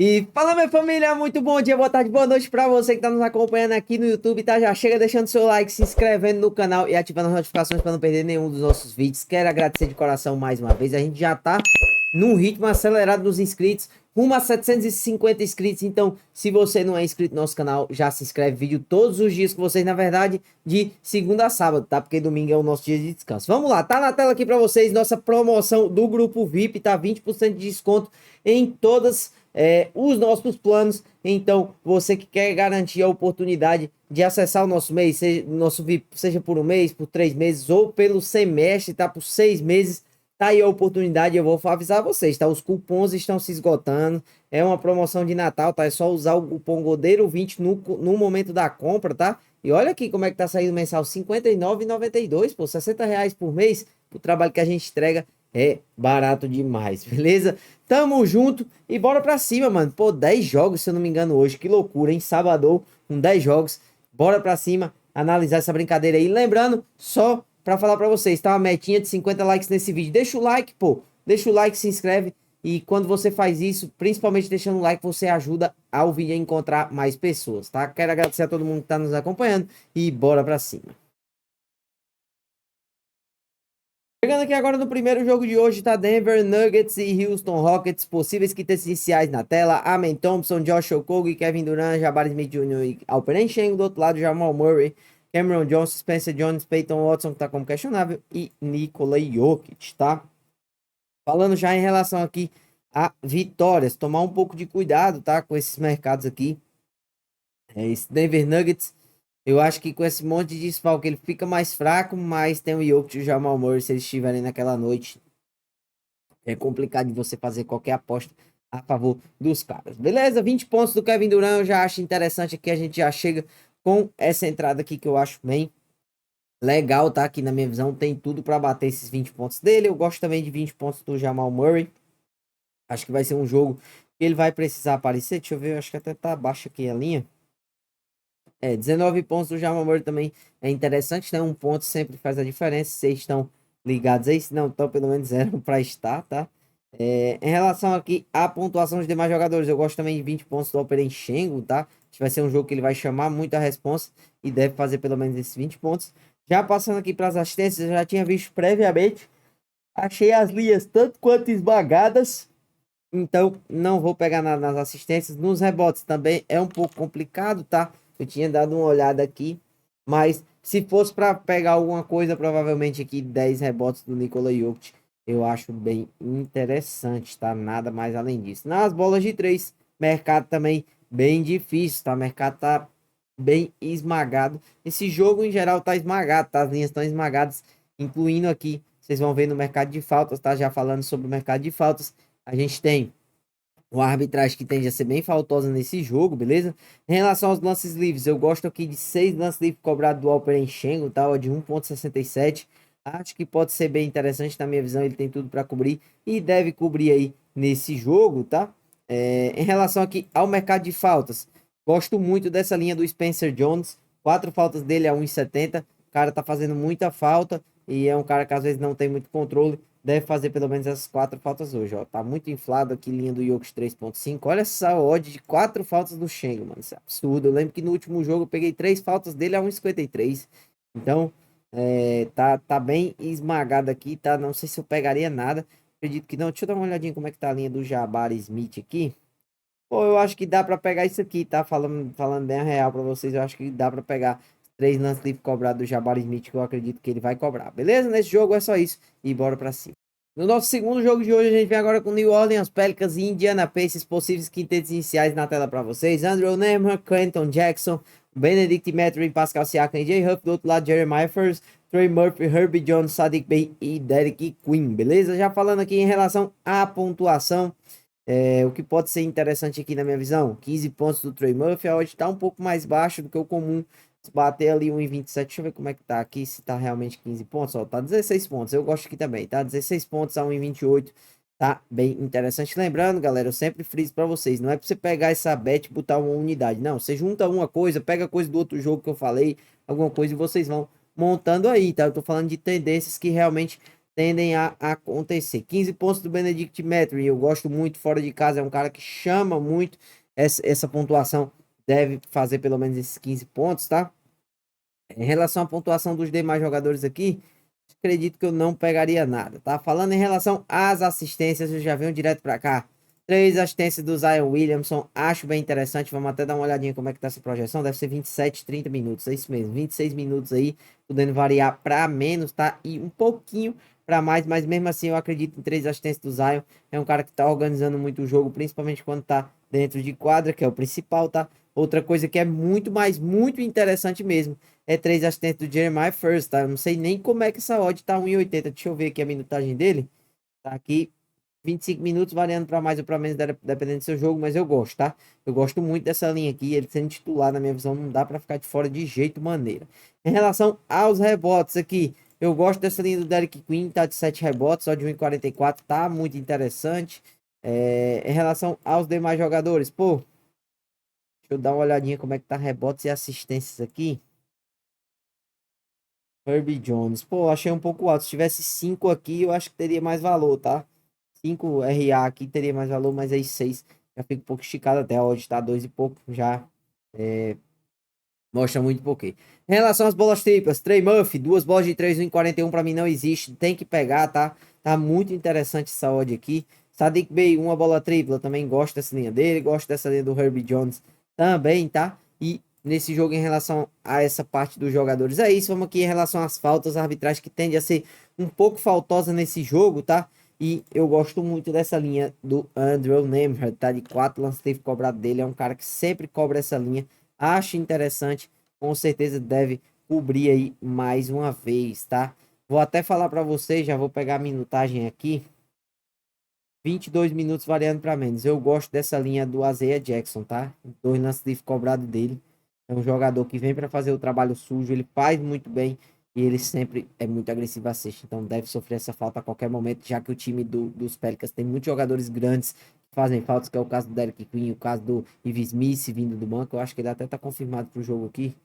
E fala, minha família, muito bom dia, boa tarde, boa noite pra você que tá nos acompanhando aqui no YouTube, tá? Já chega deixando seu like, se inscrevendo no canal e ativando as notificações para não perder nenhum dos nossos vídeos. Quero agradecer de coração mais uma vez. A gente já tá num ritmo acelerado dos inscritos, rumo a 750 inscritos. Então, se você não é inscrito no nosso canal, já se inscreve. Vídeo todos os dias com vocês, na verdade, de segunda a sábado, tá? Porque domingo é o nosso dia de descanso. Vamos lá, tá na tela aqui pra vocês nossa promoção do grupo VIP, tá? 20% de desconto em todas os nossos planos. Então, você que quer garantir a oportunidade de acessar o nosso mês, seja, nosso VIP, seja por um mês, por 3 meses ou pelo semestre, tá? Por 6 meses, tá aí a oportunidade. Eu vou avisar vocês, tá? Os cupons estão se esgotando. É uma promoção de Natal, tá? É só usar o cupom Godeiro20 no momento da compra, tá? E olha aqui como é que tá saindo mensal, R$ 59,92, pô, R$ 60 por mês. O trabalho que a gente entrega é barato demais, beleza? Tamo junto e bora pra cima, mano. Pô, 10 jogos, se eu não me engano, hoje. Que loucura, hein? Sábado, com 10 jogos. Bora pra cima, analisar essa brincadeira aí. Lembrando, só pra falar pra vocês, tá? Uma metinha de 50 likes nesse vídeo. Deixa o like, pô. Deixa o like, se inscreve. E quando você faz isso, principalmente deixando o like, você ajuda ao vídeo a encontrar mais pessoas, tá? Quero agradecer a todo mundo que tá nos acompanhando e bora pra cima. Chegando aqui agora no primeiro jogo de hoje, tá? Denver Nuggets e Houston Rockets, possíveis quintas iniciais na tela. Amen Thompson, Josh Okogie, Kevin Durant, Jabari Smith Jr. e Alperen Sengun. Do outro lado, Jamal Murray, Cameron Johnson, Spencer Jones, Peyton Watson, que tá como questionável, e Nikola Jokic, tá? Falando já em relação aqui a vitórias, tomar um pouco de cuidado, tá? Com esses mercados aqui. Esse Denver Nuggets, eu acho que com esse monte de desfalque ele fica mais fraco, mas tem o Jokic e o Jamal Murray, se eles estiverem naquela noite, é complicado de você fazer qualquer aposta a favor dos caras. Beleza? 20 pontos do Kevin Durant, eu já acho interessante aqui, a gente já chega com essa entrada aqui que eu acho bem legal, tá? Aqui na minha visão tem tudo para bater esses 20 pontos dele. Eu gosto também de 20 pontos do Jamal Murray. Acho que vai ser um jogo que ele vai precisar aparecer. Deixa eu ver, acho que até tá abaixo aqui a linha. 19 pontos do Jamal Murray também é interessante, né? Um ponto sempre faz a diferença. Vocês estão ligados aí, se não estão, pelo menos zero para estar, tá? Em relação aqui à pontuação dos demais jogadores, eu gosto também de 20 pontos do Alperen Sengun, tá? Acho que vai ser um jogo que ele vai chamar muita responsa e deve fazer pelo menos esses 20 pontos. Já passando aqui para as assistências, eu já tinha visto previamente. Achei as linhas tanto quanto esmagadas. Então, não vou pegar nas assistências. Nos rebotes também é um pouco complicado, tá? Eu tinha dado uma olhada aqui. Mas se fosse para pegar alguma coisa, provavelmente aqui 10 rebotes do Nikola Jokic, eu acho bem interessante, tá? Nada mais além disso. Nas bolas de 3, mercado também bem difícil, tá? Mercado tá bem esmagado. Esse jogo em geral tá esmagado, tá? As linhas estão esmagadas, incluindo aqui, vocês vão ver no mercado de faltas, tá? Já falando sobre o mercado de faltas. A gente tem uma arbitragem que tende a ser bem faltosa nesse jogo, beleza? Em relação aos lances livres, eu gosto aqui de 6 lances livres cobrados do Alperen Sengun, tá? De 1,67. Acho que pode ser bem interessante na minha visão, ele tem tudo para cobrir e deve cobrir aí nesse jogo, tá? Em relação aqui ao mercado de faltas, gosto muito dessa linha do Spencer Jones, 4 faltas dele a 1,70. O cara tá fazendo muita falta e é um cara que às vezes não tem muito controle. Deve fazer pelo menos essas 4 faltas hoje, ó. Tá muito inflado aqui, linha do Jokic 3,5. Olha essa odd de 4 faltas do Sengun, mano. Isso é absurdo. Eu lembro que no último jogo eu peguei 3 faltas dele a 1,53. Então, tá bem esmagado aqui, tá? Não sei se eu pegaria nada. Acredito que não. Deixa eu dar uma olhadinha como é que tá a linha do Jabari Smith aqui. Pô, eu acho que dá pra pegar isso aqui, tá? Falando bem a real pra vocês, eu acho que dá pra pegar 3 lances livres cobrados do Jabari Smith, que eu acredito que ele vai cobrar. Beleza? Nesse jogo é só isso. E bora pra cima. No nosso segundo jogo de hoje, a gente vem agora com New Orleans Pelicans e Indiana Pacers, possíveis quintetos iniciais na tela para vocês. Andrew Nembhard, Clinton Jackson, Benedict Mathurin, Pascal Siakam e Jay Huff. Do outro lado, Jeremiah First, Trey Murphy, Herbie Jones, Sadiq Bey e Derek Queen, beleza? Já falando aqui em relação à pontuação, o que pode ser interessante aqui na minha visão, 15 pontos do Trey Murphy, a odd tá um pouco mais baixo do que o comum. Se bater ali 1,27, deixa eu ver como é que tá aqui, se tá realmente 15 pontos, ó, tá 16 pontos, eu gosto aqui também, tá 16 pontos a 1,28, tá bem interessante. Lembrando, galera, eu sempre friso pra vocês, não é pra você pegar essa bet e botar uma unidade, não, você junta uma coisa, pega coisa do outro jogo que eu falei, alguma coisa e vocês vão montando aí, tá? Eu tô falando de tendências que realmente tendem a acontecer. 15 pontos do Benedict Mathurin, eu gosto muito, fora de casa, é um cara que chama muito essa pontuação, deve fazer pelo menos esses 15 pontos, tá? Em relação à pontuação dos demais jogadores aqui, acredito que eu não pegaria nada, tá? Falando em relação às assistências, eu já venho direto para cá. 3 assistências do Zion Williamson, acho bem interessante. Vamos até dar uma olhadinha como é que tá essa projeção. Deve ser 27, 30 minutos, é isso mesmo. 26 minutos aí, podendo variar para menos, tá? E um pouquinho para mais, mas mesmo assim eu acredito em 3 assistências do Zion. É um cara que tá organizando muito o jogo, principalmente quando tá dentro de quadra, que é o principal, tá? Outra coisa que é muito, mais muito interessante mesmo é 3 assistências do Jeremiah First, tá? Eu não sei nem como é que essa odd tá 1,80. Deixa eu ver aqui a minutagem dele. Tá aqui 25 minutos, variando para mais ou para menos, dependendo do seu jogo, mas eu gosto, tá? Eu gosto muito dessa linha aqui, ele sendo titular, na minha visão, não dá para ficar de fora de jeito maneira. Em relação aos rebotes aqui, eu gosto dessa linha do Derek Queen, tá de 7 rebotes, só de 1,44, tá muito interessante. Em relação aos demais jogadores, pô, deixa eu dar uma olhadinha como é que tá rebotes e assistências aqui. Herbie Jones. Pô, achei um pouco alto. Se tivesse 5 aqui, eu acho que teria mais valor, tá? 5 RA aqui teria mais valor, mas aí 6 já fica um pouco esticado até. Hoje tá 2 e pouco, já mostra muito pouco. Em relação às bolas triplas, Trey Murphy, 2 bolas de 3, 1,41 pra mim não existe. Tem que pegar, tá? Tá muito interessante essa odd aqui. Sadiq Bey, 1 bola tripla. Também gosto dessa linha dele. Gosto dessa linha do Herbie Jones também, tá? E nesse jogo em relação a essa parte dos jogadores. É isso, vamos aqui em relação às faltas, a arbitragem que tende a ser um pouco faltosa nesse jogo, tá? E eu gosto muito dessa linha do Andrew Nemhard, tá? De 4 lance livre cobrado dele, é um cara que sempre cobra essa linha. Acho interessante, com certeza deve cobrir aí mais uma vez, tá? Vou até falar para vocês, já vou pegar a minutagem aqui. 22 minutos variando para menos. Eu gosto dessa linha do Isaiah Jackson, tá? 2 lances livre cobrado dele. É um jogador que vem para fazer o trabalho sujo, ele faz muito bem e ele sempre é muito agressivo a cesta. Então deve sofrer essa falta a qualquer momento, já que o time dos Pelicans tem muitos jogadores grandes que fazem faltas, que é o caso do Derek Queen, o caso do Ives Smith vindo do banco. Eu acho que ele até tá confirmado pro jogo aqui.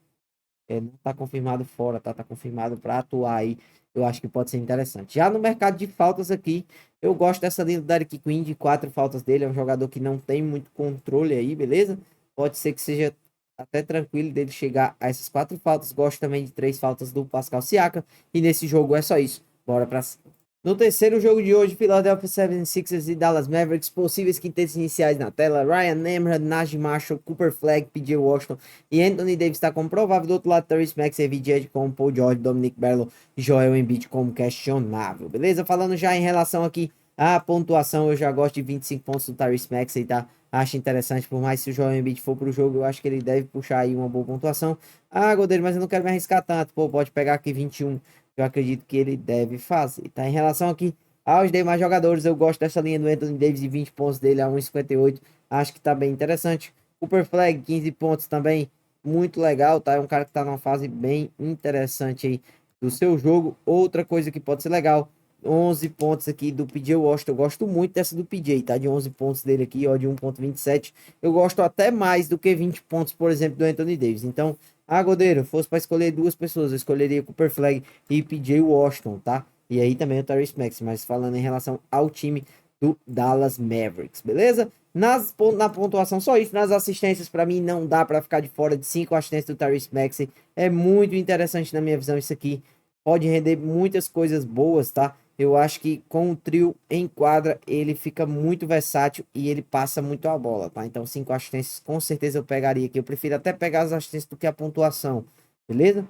Não tá confirmado fora, tá confirmado para atuar aí. Eu acho que pode ser interessante. Já no mercado de faltas aqui, eu gosto dessa linha do Derek Queen, de 4 faltas dele. É um jogador que não tem muito controle aí, beleza? Pode ser que seja até tranquilo dele chegar a essas 4 faltas. Gosto também de 3 faltas do Pascal Siakam. E nesse jogo é só isso. Bora pra cima. No terceiro jogo de hoje, Philadelphia 76ers e Dallas Mavericks, possíveis quintetos iniciais na tela: Ryan Nemhard, Najee Marshall, Cooper Flag, PJ Washington e Anthony Davis está como provável. Do outro lado, Tyrese Maxey, VJ como Paul George, Dominic Barlow e Joel Embiid como questionável, beleza? Falando já em relação aqui à pontuação, eu já gosto de 25 pontos do Tyrese Maxey, tá? Acho interessante, por mais se o Joel Embiid for pro jogo, eu acho que ele deve puxar aí uma boa pontuação. Ah, Godeiro, mas eu não quero me arriscar tanto. Pô, pode pegar aqui 21, eu acredito que ele deve fazer, tá? Em relação aqui aos demais jogadores, eu gosto dessa linha do Anthony Davis de 20 pontos dele a 1,58. Acho que tá bem interessante. Cooper Flag, 15 pontos também, muito legal, tá? É um cara que tá numa fase bem interessante aí do seu jogo. Outra coisa que pode ser legal, 11 pontos aqui do PJ Washington. Eu gosto muito dessa do PJ, tá? De 11 pontos dele aqui, ó, de 1,27. Eu gosto até mais do que 20 pontos, por exemplo, do Anthony Davis. Então, Godeiro, fosse para escolher 2 pessoas, eu escolheria Cooper Flag e PJ Washington, tá? E aí também o Tyrese Maxey, mas falando em relação ao time do Dallas Mavericks, beleza? Na pontuação, só isso. Nas assistências, para mim, não dá para ficar de fora de 5 assistências do Tyrese Maxey. É muito interessante na minha visão isso aqui. Pode render muitas coisas boas, tá? Eu acho que com o trio em quadra, ele fica muito versátil e ele passa muito a bola, tá? Então, 5 assistências, com certeza eu pegaria aqui. Eu prefiro até pegar as assistências do que a pontuação, beleza?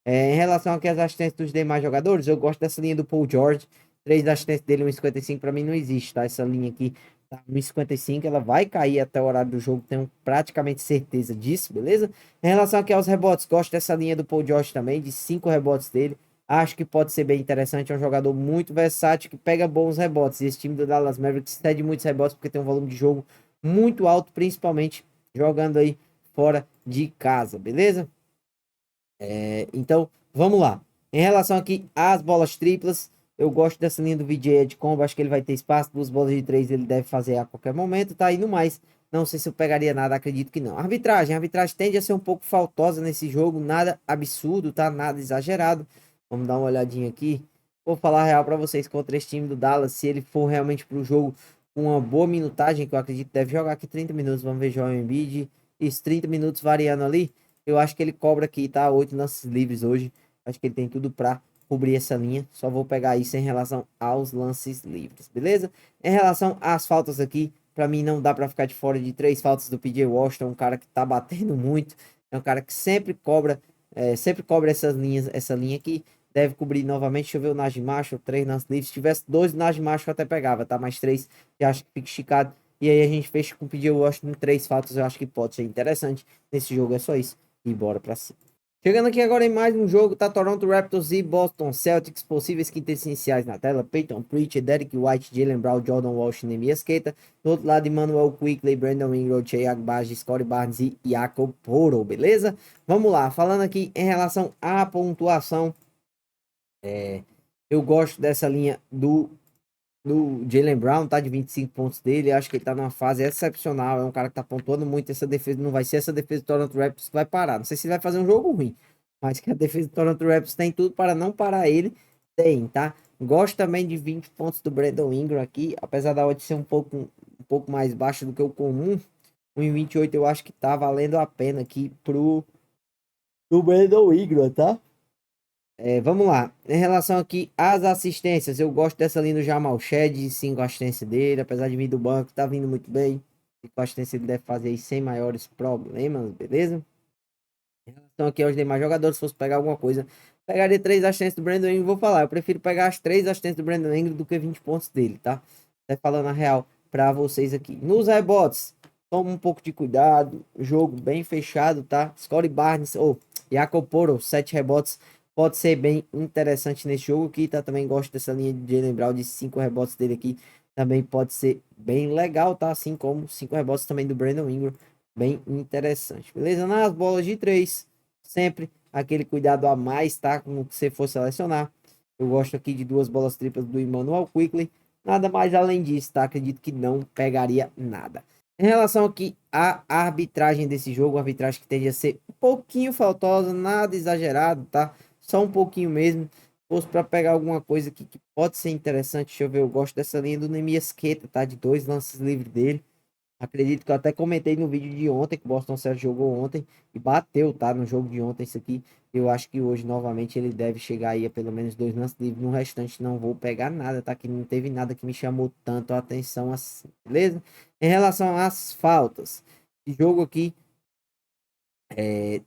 Em relação aqui às assistências dos demais jogadores, eu gosto dessa linha do Paul George. 3 assistências dele, 1,55 para mim não existe, tá? Essa linha aqui tá 1,55, ela vai cair até o horário do jogo, tenho praticamente certeza disso, beleza? Em relação aqui aos rebotes, gosto dessa linha do Paul George também, de 5 rebotes dele. Acho que pode ser bem interessante, é um jogador muito versátil que pega bons rebotes. E esse time do Dallas Mavericks cede muitos rebotes porque tem um volume de jogo muito alto, principalmente jogando aí fora de casa, beleza? Então, vamos lá. Em relação aqui às bolas triplas, eu gosto dessa linha do VJ Ed Combo. Acho que ele vai ter espaço. 2 bolas de 3 ele deve fazer a qualquer momento. Tá indo mais. Não sei se eu pegaria nada, acredito que não. A arbitragem tende a ser um pouco faltosa nesse jogo. Nada absurdo, tá? Nada exagerado. Vamos dar uma olhadinha aqui. Vou falar a real para vocês contra esse time do Dallas, se ele for realmente pro jogo com uma boa minutagem, que eu acredito que deve jogar aqui 30 minutos, vamos ver Joel Embiid, isso, 30 minutos variando ali, eu acho que ele cobra aqui, tá? 8 lances livres hoje, acho que ele tem tudo para cobrir essa linha, só vou pegar isso em relação aos lances livres, beleza? Em relação às faltas aqui, para mim não dá para ficar de fora de 3 faltas do PJ Washington, um cara que tá batendo muito, é um cara que sempre cobra essas linhas, essa linha aqui, deve cobrir novamente. Deixa eu ver o Najee Marshall, 3 lances livres. Se tivesse 2 Najee Marshall, eu até pegava, tá? Mais 3, já acho que fica esticado. E aí a gente fecha com o PJ Washington, 3 faltas, eu acho que pode ser interessante. Nesse jogo é só isso. E bora pra cima. Chegando aqui agora em mais um jogo, tá? Toronto Raptors e Boston Celtics, possíveis quintas iniciais na tela. Peyton Pritchard, Derek White, Jaylen Brown, Jordan Walsh, Neemias Queta. Do outro lado, Emmanuel Quickley, Brandon Ingram, Shea Agbaji, Scottie Barnes e Jakob Poeltl, beleza? Vamos lá, falando aqui em relação à pontuação, eu gosto dessa linha do Jaylen Brown, tá? De 25 pontos dele. Acho que ele tá numa fase excepcional. É um cara que tá pontuando muito. Essa defesa não vai ser essa defesa do Toronto Raptors que vai parar. Não sei se ele vai fazer um jogo ruim, mas que a defesa do Toronto Raptors tem tudo para não parar ele. Tem, tá? Gosto também de 20 pontos do Brandon Ingram aqui. Apesar da odd ser um pouco mais baixa do que o comum. 1,28 eu acho que tá valendo a pena aqui pro Brandon Ingram, tá? Vamos lá. Em relação aqui às assistências, eu gosto dessa linha do Jamal Shed, 5 assistências dele, apesar de vir do banco, tá vindo muito bem. 5 assistências ele deve fazer aí sem maiores problemas, beleza? Em relação aqui aos demais jogadores, se fosse pegar alguma coisa, pegaria 3 assistências do Brandon Ingram, vou falar, eu prefiro pegar as 3 assistências do Brandon Ingram do que 20 pontos dele, tá? Até falando a real pra vocês aqui. Nos rebotes, toma um pouco de cuidado, jogo bem fechado, tá? Scottie Barnes, ou Jakob Poeltl, 7 rebotes, pode ser bem interessante nesse jogo aqui, tá? Também gosto dessa linha de Jaylen Brown de 5 rebotes dele aqui, também pode ser bem legal, tá? Assim como 5 rebotes também do Brandon Ingram, bem interessante, beleza? Nas bolas de 3, sempre aquele cuidado a mais, tá? Como você for selecionar. Eu gosto aqui de 2 bolas triplas do Emmanuel Quickley, nada mais além disso, tá? Acredito que não pegaria nada. Em relação aqui à arbitragem desse jogo, a arbitragem que tende a ser um pouquinho faltosa, nada exagerado, tá? Só um pouquinho mesmo. Se fosse para pegar alguma coisa aqui que pode ser interessante, deixa eu ver, eu gosto dessa linha do Neemias Queta, tá? De 2 lances livres dele. Acredito que eu até comentei no vídeo de ontem, que o Boston Celtics jogou ontem e bateu, tá? No jogo de ontem, isso aqui. Eu acho que hoje, novamente, ele deve chegar aí a pelo menos 2 lances livres. No restante, não vou pegar nada, tá? Que não teve nada que me chamou tanto a atenção assim, beleza? Em relação às faltas, esse jogo aqui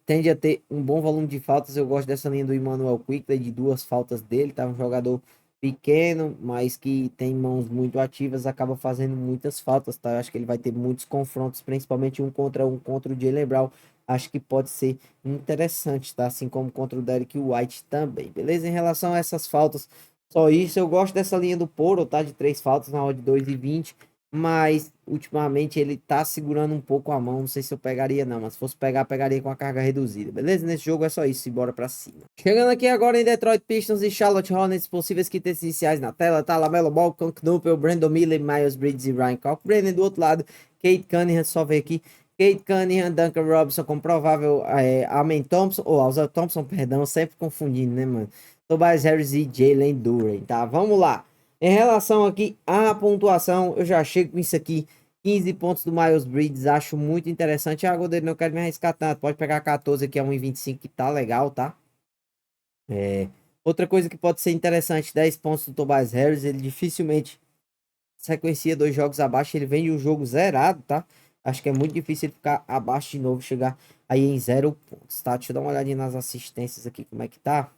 tende a ter um bom volume de faltas. Eu gosto dessa linha do Emmanuel Quickley, de 2 faltas dele, tá? Um jogador pequeno, mas que tem mãos muito ativas, acaba fazendo muitas faltas, tá? Eu acho que ele vai ter muitos confrontos, principalmente um contra o Jaylen Brown. Acho que pode ser interessante, tá? Assim como contra o Derek White também, beleza? Em relação a essas faltas, só isso. Eu gosto dessa linha do Poro, tá? De 3 faltas na odd de 2,20. Mas ultimamente ele tá segurando um pouco a mão. Não sei se eu pegaria, não. Mas se fosse pegar, pegaria com a carga reduzida. Beleza? Nesse jogo é só isso. E bora pra cima. Chegando aqui agora em Detroit Pistons e Charlotte Hornets. Possíveis quintas iniciais na tela. Tá Lamelo Ball, Con Knuppel, Brandon Miller, Miles Bridges e Ryan Cockburn. Do outro lado, Kate Cunningham. Só ver aqui. Kate Cunningham, Duncan Robinson com provável Amen Thompson. Ou Alza Thompson, perdão. Sempre confundindo, né, mano? Tobias Harris e Jalen Duren. Tá? Vamos lá. Em relação aqui à pontuação, eu já chego com isso aqui. 15 pontos do Miles Bridges, acho muito interessante. Ah, Godeiro, não quero me arriscar tanto. Pode pegar 14 aqui a 1,25 que tá legal, tá? Outra coisa que pode ser interessante, 10 pontos do Tobias Harris. Ele dificilmente sequencia 2 jogos abaixo. Ele vem de um jogo zerado, tá? Acho que é muito difícil ele ficar abaixo de novo, chegar aí em 0 pontos, tá? Deixa eu dar uma olhadinha nas assistências aqui, como é que tá.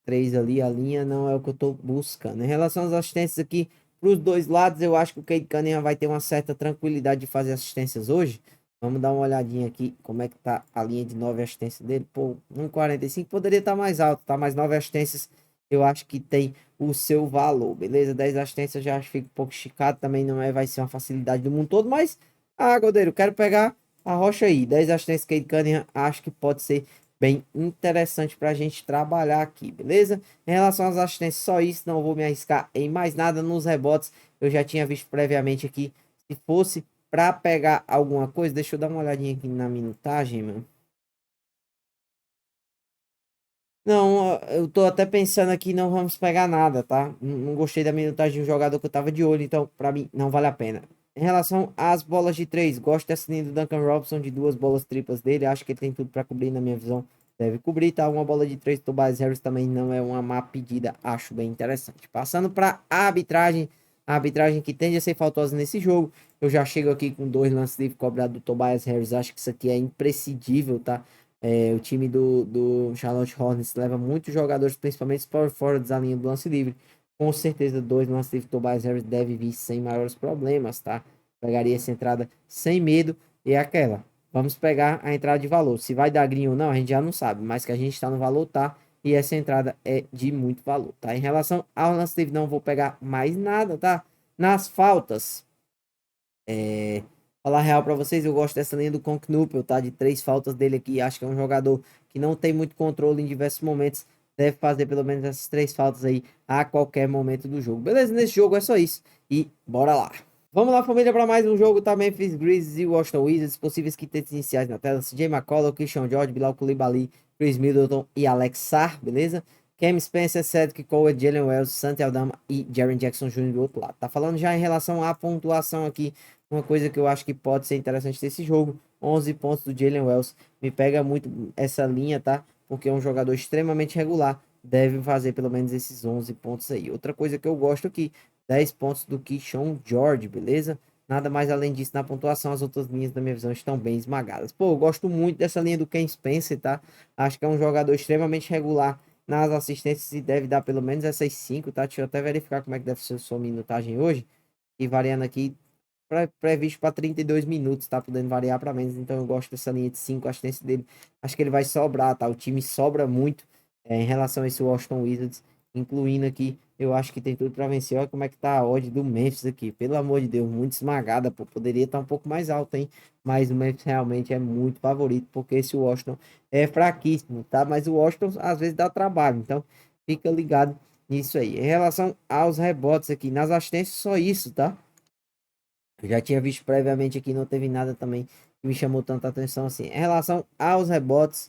3 ali, a linha não é o que eu tô buscando. Em relação às assistências aqui, para os dois lados, eu acho que o Cade Cunningham vai ter uma certa tranquilidade de fazer assistências hoje. Vamos dar uma olhadinha aqui, como é que tá a linha de 9 assistências dele. Pô, 1,45 poderia estar mais alto, tá? Mas 9 assistências eu acho que tem o seu valor, beleza? 10 assistências já acho que fica um pouco esticado, também não vai ser uma facilidade do mundo todo, mas, Godeiro, quero pegar a rocha aí. 10 assistências Cade Cunningham, acho que pode ser bem interessante para a gente trabalhar aqui, beleza? Em relação às assistências, só isso, não vou me arriscar em mais nada. Nos rebotes, eu já tinha visto previamente aqui, se fosse para pegar alguma coisa, deixa eu dar uma olhadinha aqui na minutagem, mano. Não, eu tô até pensando aqui, não vamos pegar nada, tá? Não gostei da minutagem de um jogador que eu tava de olho, então pra mim não vale a pena. Em relação às bolas de três, gosto dessa linha do Duncan Robinson, de duas bolas triplas dele, acho que ele tem tudo pra cobrir, na minha visão, deve cobrir, tá? Uma bola de três, Tobias Harris também não é uma má pedida, acho bem interessante. Passando pra arbitragem, a arbitragem que tende a ser faltosa nesse jogo, eu já chego aqui com dois lances livres cobrados do Tobias Harris, acho que isso aqui é imprescindível, tá? O time do Charlotte Hornets leva muitos jogadores, principalmente os power forwards, à linha do lance livre. Com certeza, dois lance livre, Tobias Harris deve vir sem maiores problemas, tá? Pegaria essa entrada sem medo. E é aquela, vamos pegar a entrada de valor. Se vai dar green ou não, a gente já não sabe, mas que a gente está no valor, tá? E essa entrada é de muito valor, tá? Em relação ao lance livre, não vou pegar mais nada, tá? Nas faltas, falar real pra vocês, eu gosto dessa linha do Concnupel, tá? De três faltas dele aqui. Acho que é um jogador que não tem muito controle em diversos momentos. Deve fazer pelo menos essas três faltas aí a qualquer momento do jogo. Beleza? Nesse jogo é só isso. E bora lá. Vamos lá, família, para mais um jogo, tá? Memphis Grizzlies e Washington Wizards. Possíveis quintetos iniciais na tela. CJ McCollum, Christian George, Bilal Coulibaly, Chris Middleton e Alex Sarr, beleza? Cam Spencer, Cedric Coward, Jalen Wells, Santi Aldama e Jaren Jackson Jr. do outro lado. Tá falando já em relação à pontuação aqui. Uma coisa que eu acho que pode ser interessante desse jogo. 11 pontos do Jalen Wells. Me pega muito essa linha, tá? Porque é um jogador extremamente regular. Deve fazer pelo menos esses 11 pontos aí. Outra coisa que eu gosto aqui. 10 pontos do Keyshawn George, beleza? Nada mais além disso na pontuação. As outras linhas da minha visão estão bem esmagadas. Pô, eu gosto muito dessa linha do Ken Spencer, tá? Acho que é um jogador extremamente regular nas assistências e deve dar pelo menos essas 5, tá? Deixa eu até verificar como é que deve ser a sua minutagem hoje. E variando aqui, previsto para 32 minutos, tá? Podendo variar para menos. Então eu gosto dessa linha de 5 assistências dele. Acho que ele vai sobrar, tá? O time sobra muito em relação a esse Washington Wizards. Incluindo aqui, eu acho que tem tudo para vencer. Olha como é que tá a odd do Memphis aqui. Pelo amor de Deus, muito esmagada, pô. Poderia estar um pouco mais alta, hein? Mas o Memphis realmente é muito favorito, porque esse Washington é fraquíssimo, tá? Mas o Washington às vezes dá trabalho. Então fica ligado nisso aí. Em relação aos rebotes aqui, nas assistências, só isso, tá? Eu já tinha visto previamente aqui, não teve nada também que me chamou tanta atenção assim. Em relação aos rebotes,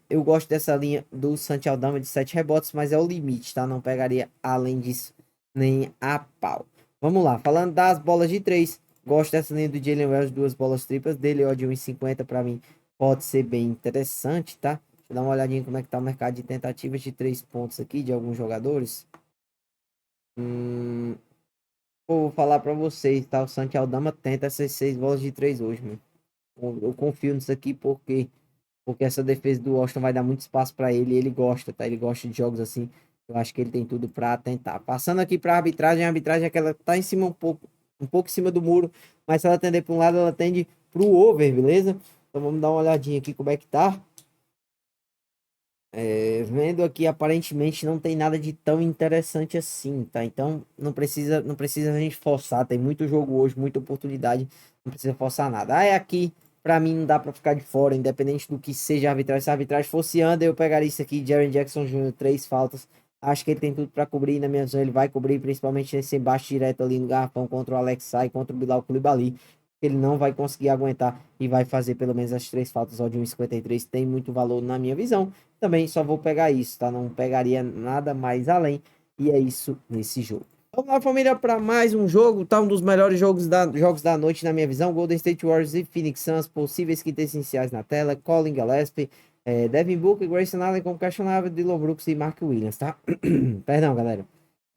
eu gosto dessa linha do Santi Aldama de 7 rebotes, mas é o limite, tá? Não pegaria além disso nem a pau. Vamos lá, falando das bolas de 3, gosto dessa linha do Jalen Wells, duas bolas triplas dele, ó, de 1,50 para mim pode ser bem interessante, tá? Deixa eu dar uma olhadinha como é que tá o mercado de tentativas de 3 pontos aqui de alguns jogadores. Vou falar pra vocês, tá? O Santi Aldama tenta essas 6 bolas de 3 hoje, mano. Eu confio nisso aqui porque essa defesa do Washington vai dar muito espaço pra ele e ele gosta, tá? Ele gosta de jogos assim. Eu acho que ele tem tudo pra tentar. Passando aqui pra arbitragem, a arbitragem é que ela tá em cima um pouco em cima do muro, mas se ela tender pra um lado, ela tende pro over, beleza? Então vamos dar uma olhadinha aqui como é que tá. Vendo aqui, aparentemente não tem nada de tão interessante assim, tá? Então não precisa a gente forçar. Tem muito jogo hoje, muita oportunidade, não precisa forçar nada. Ah, é aqui, pra mim não dá pra ficar de fora, independente do que seja a arbitragem. Se a arbitragem fosse under, eu pegaria isso aqui, Jaren Jackson Jr., 3 faltas. Acho que ele tem tudo pra cobrir, na minha visão ele vai cobrir, principalmente nesse embate direto ali no garrafão contra o Alex Sai, contra o Bilal Coulibaly. Ele não vai conseguir aguentar e vai fazer pelo menos as 3 faltas ao de 1,53. Tem muito valor na minha visão. Também só vou pegar isso, tá? Não pegaria nada mais além. E é isso nesse jogo. Vamos lá, família, para mais um jogo, tá? Um dos melhores jogos da noite, na minha visão. Golden State Warriors e Phoenix Suns, possíveis quintetos iniciais na tela. Colin Gillespie, Devin Booker, Grayson Allen como questionável, Dylan Brooks e Mark Williams, tá? Perdão, galera.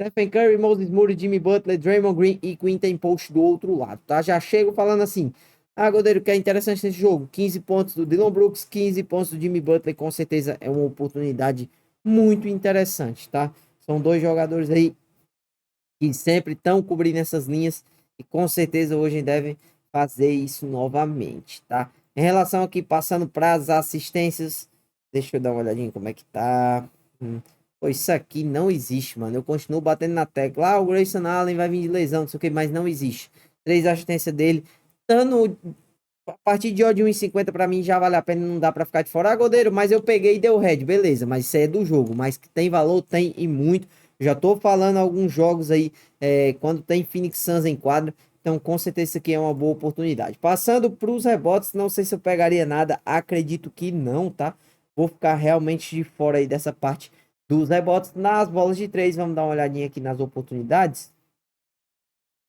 Stephen Curry, Moses Moody, Jimmy Butler, Draymond Green e Quinton Post do outro lado, tá? Já chego falando assim. Ah, Godeiro, que é interessante nesse jogo. 15 pontos do Dylan Brooks, 15 pontos do Jimmy Butler. Com certeza é uma oportunidade muito interessante, tá? São dois jogadores aí que sempre estão cobrindo essas linhas e com certeza hoje devem fazer isso novamente, tá? Em relação aqui, passando para as assistências, deixa eu dar uma olhadinha como é que tá. Pô, isso aqui não existe, mano. Eu continuo batendo na tecla. Ah, o Grayson Allen vai vir de lesão, não sei o que, mas não existe. 3 assistências dele. Dando a partir de odd 1,50 pra mim já vale a pena, não dá pra ficar de fora. Ah, Godeiro, mas eu peguei e deu red, beleza, mas isso aí é do jogo, mas que tem valor, tem e muito. Já tô falando alguns jogos aí, quando tem Phoenix Suns em quadra, então com certeza isso aqui é uma boa oportunidade. Passando pros rebotes, não sei se eu pegaria nada, acredito que não, tá? vou ficar realmente de fora aí dessa parte dos rebotes. Nas bolas de 3, vamos dar uma olhadinha aqui nas oportunidades.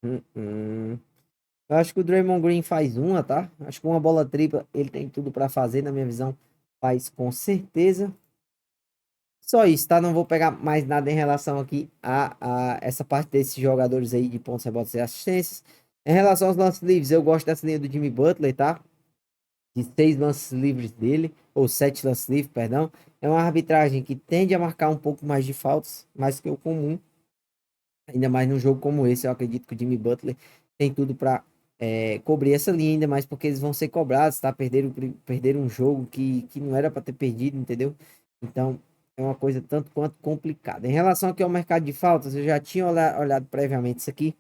Eu acho que o Draymond Green faz uma, tá? Acho que uma bola tripla ele tem tudo para fazer, na minha visão, faz com certeza. Só isso, tá? Não vou pegar mais nada em relação aqui a essa parte desses jogadores aí de pontos, rebotes e assistências. Em relação aos lances livres, eu gosto dessa linha do Jimmy Butler, tá? De 6 lances livres dele, ou 7 lances livres, perdão. É uma arbitragem que tende a marcar um pouco mais de faltas, mais que o comum. Ainda mais num jogo como esse, eu acredito que o Jimmy Butler tem tudo para cobrir essa linha, ainda mais porque eles vão ser cobrados, tá? Perderam um jogo que não era para ter perdido, entendeu? Então, é uma coisa tanto quanto complicada. Em relação aqui ao mercado de faltas, eu já tinha olhado previamente isso aqui.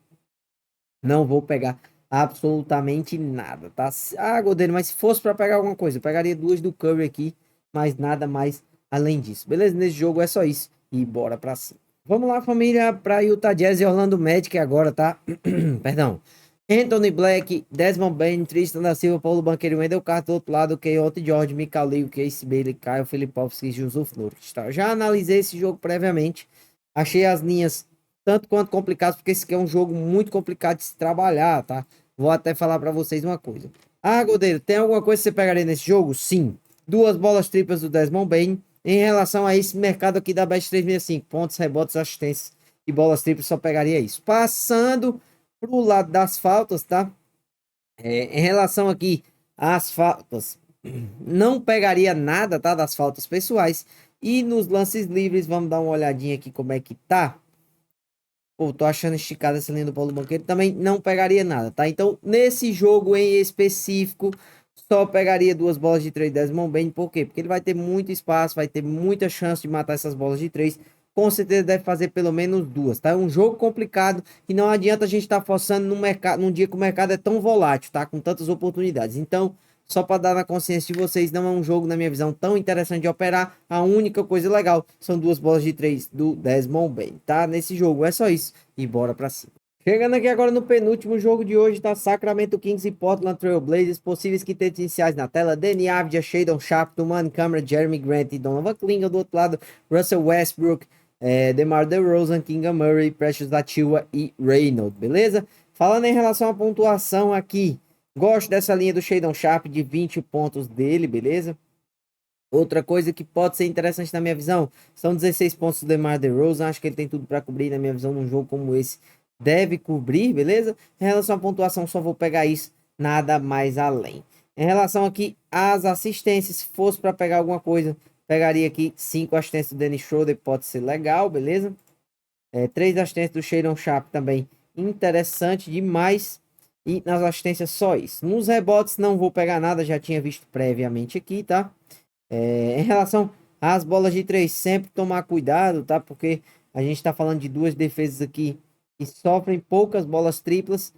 Não vou pegar absolutamente nada, tá? Ah, Godeiro, mas se fosse para pegar alguma coisa, eu pegaria duas do Curry aqui, mas nada mais além disso. Beleza? Nesse jogo é só isso. E bora pra cima. Vamos lá, família, para Utah Jazz e Orlando Magic agora, tá? Perdão. Anthony Black, Desmond Bane, Tristan da Silva, Paulo Banqueiro, Wendell Carter do outro lado, Keontae George, Michael Lee, Casey Bailey, Kyle Filipovski e Yusuf Nurkic, tá? Já analisei esse jogo previamente. Achei as linhas tanto quanto complicadas, porque esse aqui é um jogo muito complicado de se trabalhar, tá? Vou até falar para vocês uma coisa. Ah, Godeiro, tem alguma coisa que você pegaria nesse jogo? Sim. Duas bolas triplas do Desmond Bane. Em relação a esse mercado aqui da Bet 365, pontos, rebotes, assistências e bolas triplas, só pegaria isso. Passando pro lado das faltas, tá? Em relação aqui às faltas, não pegaria nada, tá? Das faltas pessoais. E nos lances livres, vamos dar uma olhadinha aqui como é que tá. Pô, tô achando esticada essa linha do Paulo Banqueiro. Também não pegaria nada, tá? Então, nesse jogo em específico, só pegaria duas bolas de 3 Desmond Bane. Por quê? Porque ele vai ter muito espaço, vai ter muita chance de matar essas bolas de 3. Com certeza deve fazer pelo menos duas, tá? É um jogo complicado e não adianta a gente estar forçando no mercado, num dia que o mercado é tão volátil, tá? Com tantas oportunidades. Então, só para dar na consciência de vocês, não é um jogo, na minha visão, tão interessante de operar. A única coisa legal são duas bolas de 3 do Desmond Bane, tá? Nesse jogo é só isso e bora pra cima. Chegando aqui agora no penúltimo jogo de hoje, tá? Sacramento Kings e Portland Trail Blazers, possíveis quintetos iniciais na tela. Danny Avdija, Shadon Sharp, Tuman Cameron, Jeremy Grant e Donovan Klinga. Do outro lado, Russell Westbrook, DeMar DeRozan, Kinga Murray, Precious Achiuwa e Reynolds, beleza? Falando em relação à pontuação aqui, gosto dessa linha do Shadon Sharp de 20 pontos dele, beleza? Outra coisa que pode ser interessante na minha visão, são 16 pontos do DeMar DeRozan, acho que ele tem tudo para cobrir, na minha visão, num jogo como esse, deve cobrir, beleza? Em relação à pontuação, só vou pegar isso, nada mais além. Em relação aqui às assistências, se fosse para pegar alguma coisa, pegaria aqui 5 assistências do Dennis Schroeder, pode ser legal, beleza? 3 assistências do Shadon Sharp também, interessante demais. E nas assistências só isso. Nos rebotes não vou pegar nada, já tinha visto previamente aqui, tá? Em relação às bolas de 3, sempre tomar cuidado, tá? Porque a gente tá falando de duas defesas aqui que sofrem poucas bolas triplas,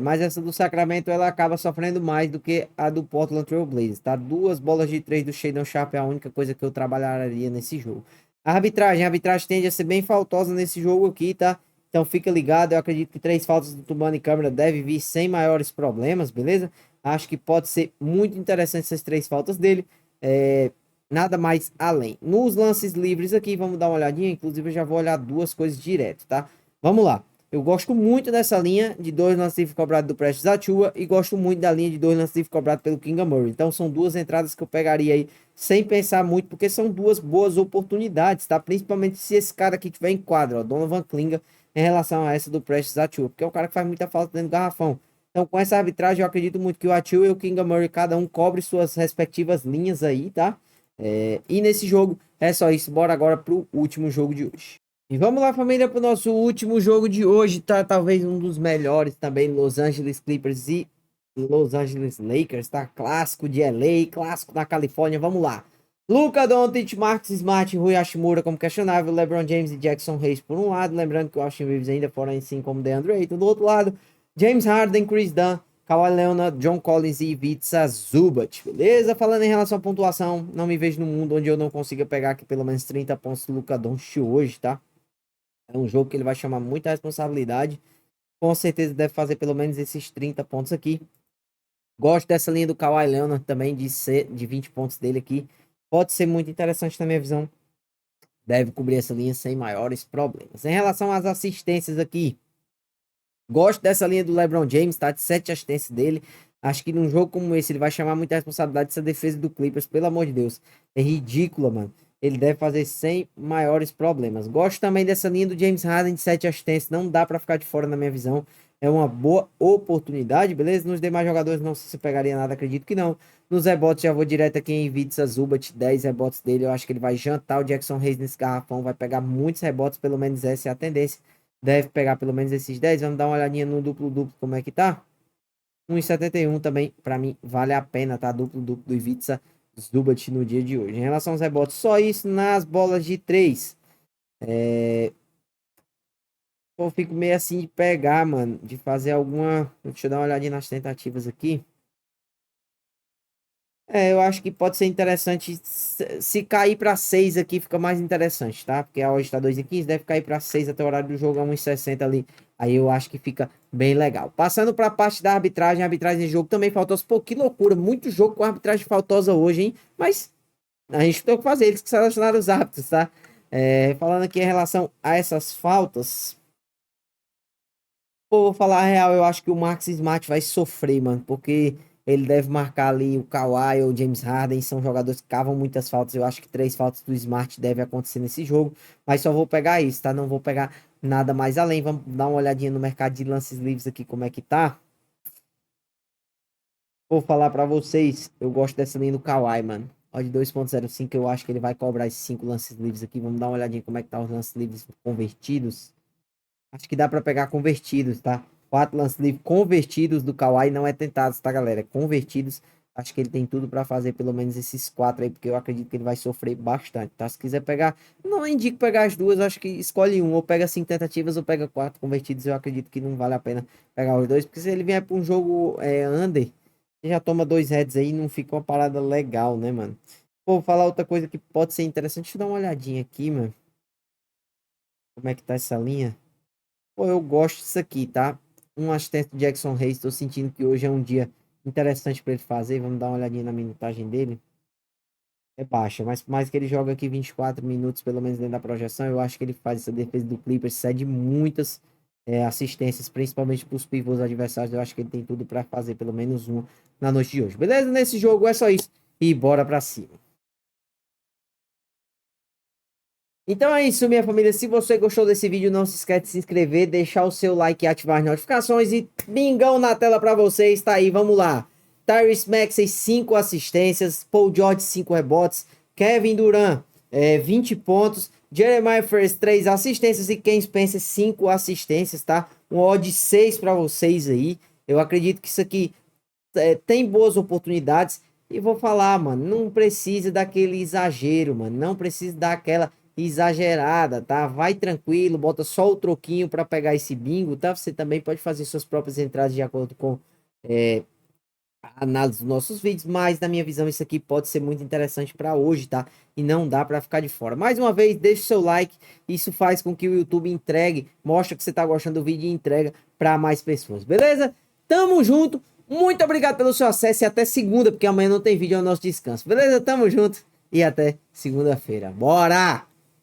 mas essa do Sacramento ela acaba sofrendo mais do que a do Portland Trail Blazers, tá? Duas bolas de 3 do Shadon Sharp é a única coisa que eu trabalharia nesse jogo. A arbitragem tende a ser bem faltosa nesse jogo aqui, tá? Então fica ligado, eu acredito que 3 faltas do Tubano e Câmara deve vir sem maiores problemas, beleza? Acho que pode ser muito interessante essas 3 faltas dele. Nada mais além. Nos lances livres aqui, vamos dar uma olhadinha. Inclusive, eu já vou olhar duas coisas direto, tá? Vamos lá. Eu gosto muito dessa linha de 2 lances livres cobrados do Precious Achiuwa e gosto muito da linha de 2 lances livres cobrados pelo Kinga Murray. Então, são duas entradas que eu pegaria aí sem pensar muito, porque são duas boas oportunidades, tá? Principalmente se esse cara aqui tiver em quadra, ó, Donovan Klinga, em relação a essa do Precious Achiuwa, porque é o cara que faz muita falta dentro do garrafão. Então, com essa arbitragem, eu acredito muito que o Achiuwa e o Kinga Murray, cada um cobre suas respectivas linhas aí, tá? E nesse jogo é só isso. Bora agora pro último jogo de hoje. E vamos lá, família, pro nosso último jogo de hoje, tá? Talvez um dos melhores também, Los Angeles Clippers e Los Angeles Lakers, tá? Clássico de LA, clássico na Califórnia. Vamos lá. Luka Doncic, Marcus Smart, Rui Hashimura como questionável, LeBron James e Jackson Hayes por um lado, lembrando que o Austin Reeves ainda fora em si como DeAndre Ayton. Do outro lado, James Harden, Chris Dunn, Kawhi Leonard, John Collins e Ivica Zubac, beleza? Falando em relação à pontuação, não me vejo no mundo onde eu não consiga pegar aqui pelo menos 30 pontos do Luka Doncic hoje, tá? É um jogo que ele vai chamar muita responsabilidade. Com certeza deve fazer pelo menos esses 30 pontos aqui. Gosto dessa linha do Kawhi Leonard também, de 20 pontos dele aqui. Pode ser muito interessante na minha visão. Deve cobrir essa linha sem maiores problemas. Em relação às assistências aqui, gosto dessa linha do LeBron James, tá? De 7 assistências dele. Acho que num jogo como esse, ele vai chamar muita responsabilidade dessa defesa do Clippers, pelo amor de Deus. É ridícula, mano. Ele deve fazer sem maiores problemas. Gosto também dessa linha do James Harden de 7 assistências. Não dá pra ficar de fora na minha visão. É uma boa oportunidade, beleza? Nos demais jogadores não sei se pegaria nada, acredito que não. Nos rebotes já vou direto aqui em Ivica Zubac, 10 rebotes dele. Eu acho que ele vai jantar o Jackson Hayes nesse garrafão. Vai pegar muitos rebotes, pelo menos essa é a tendência. Deve pegar pelo menos esses 10. Vamos dar uma olhadinha no duplo-duplo, como é que tá? 1,71 também, pra mim, vale a pena, tá? Duplo-duplo do Ivica Zubac no dia de hoje. Em relação aos rebotes, só isso nas bolas de 3. Eu fico meio assim de pegar, mano, de fazer alguma... Deixa eu dar uma olhadinha nas tentativas aqui. Eu acho que pode ser interessante. Se cair para 6 aqui, fica mais interessante, tá? Porque a hoje tá 2,15, deve cair para 6 até o horário do jogo, a 1,60 ali. Aí eu acho que fica bem legal. Passando para a parte da arbitragem, a arbitragem de jogo também faltou. Pô, que loucura, muito jogo com arbitragem faltosa hoje, hein? Mas a gente tem o que fazer, eles que selecionaram os árbitros, tá? Falando aqui em relação a essas faltas. Pô, vou falar a real, eu acho que o Marcus Smart vai sofrer, mano, porque ele deve marcar ali o Kawhi ou o James Harden, são jogadores que cavam muitas faltas. Eu acho que 3 faltas do Smart devem acontecer nesse jogo, mas só vou pegar isso, tá? Não vou pegar nada mais além. Vamos dar uma olhadinha no mercado de lances livres aqui, como é que tá. Vou falar pra vocês, eu gosto dessa linha do Kawhi, mano. Ó, de 2,05, eu acho que ele vai cobrar esses 5 lances livres aqui. Vamos dar uma olhadinha como é que tá os lances livres convertidos. Acho que dá pra pegar convertidos, tá? 4 lance livre convertidos do Kawhi, não é tentados, tá, galera? Convertidos. Acho que ele tem tudo pra fazer pelo menos esses 4 aí, porque eu acredito que ele vai sofrer bastante, tá? Se quiser pegar, não indico pegar as duas, acho que escolhe um, ou pega 5 tentativas ou pega 4 convertidos. Eu acredito que não vale a pena pegar os dois, porque se ele vier pra um jogo under, já toma 2 heads aí, não fica uma parada legal, né, mano? Pô, vou falar outra coisa que pode ser interessante. Deixa eu dar uma olhadinha aqui, mano. Como é que tá essa linha? Pô, eu gosto disso aqui, tá? Um assistente do Jackson Hayes. Tô sentindo que hoje é um dia interessante para ele fazer. Vamos dar uma olhadinha na minutagem dele. É baixa, mas por mais que ele joga aqui 24 minutos, pelo menos dentro da projeção, eu acho que ele faz essa defesa do Clippers, cede muitas assistências, principalmente para os pivôs adversários. Eu acho que ele tem tudo para fazer pelo menos uma na noite de hoje. Beleza? Nesse jogo é só isso. E bora para cima. Então é isso, minha família. Se você gostou desse vídeo, não se esquece de se inscrever, deixar o seu like e ativar as notificações. E bingão na tela para vocês. Tá aí, vamos lá. Tyrese Maxey, 5 assistências. Paul George, 5 rebotes. Kevin Durant, 20 pontos. Jeremiah First, 3 assistências. E Ken Spencer, 5 assistências, tá? Um odd 6 para vocês aí. Eu acredito que isso aqui tem boas oportunidades. E vou falar, mano, não precisa daquele exagero, mano. Não precisa daquela exagerada, tá? Vai tranquilo, bota só o troquinho para pegar esse bingo, tá? Você também pode fazer suas próprias entradas de acordo com a análise dos nossos vídeos, mas na minha visão isso aqui pode ser muito interessante para hoje, tá? E não dá para ficar de fora. Mais uma vez, deixe o seu like, isso faz com que o YouTube entregue, mostra que você tá gostando do vídeo e entrega para mais pessoas, beleza? Tamo junto, muito obrigado pelo seu acesso e até segunda, porque amanhã não tem vídeo, é o nosso descanso, beleza? Tamo junto e até segunda-feira, bora!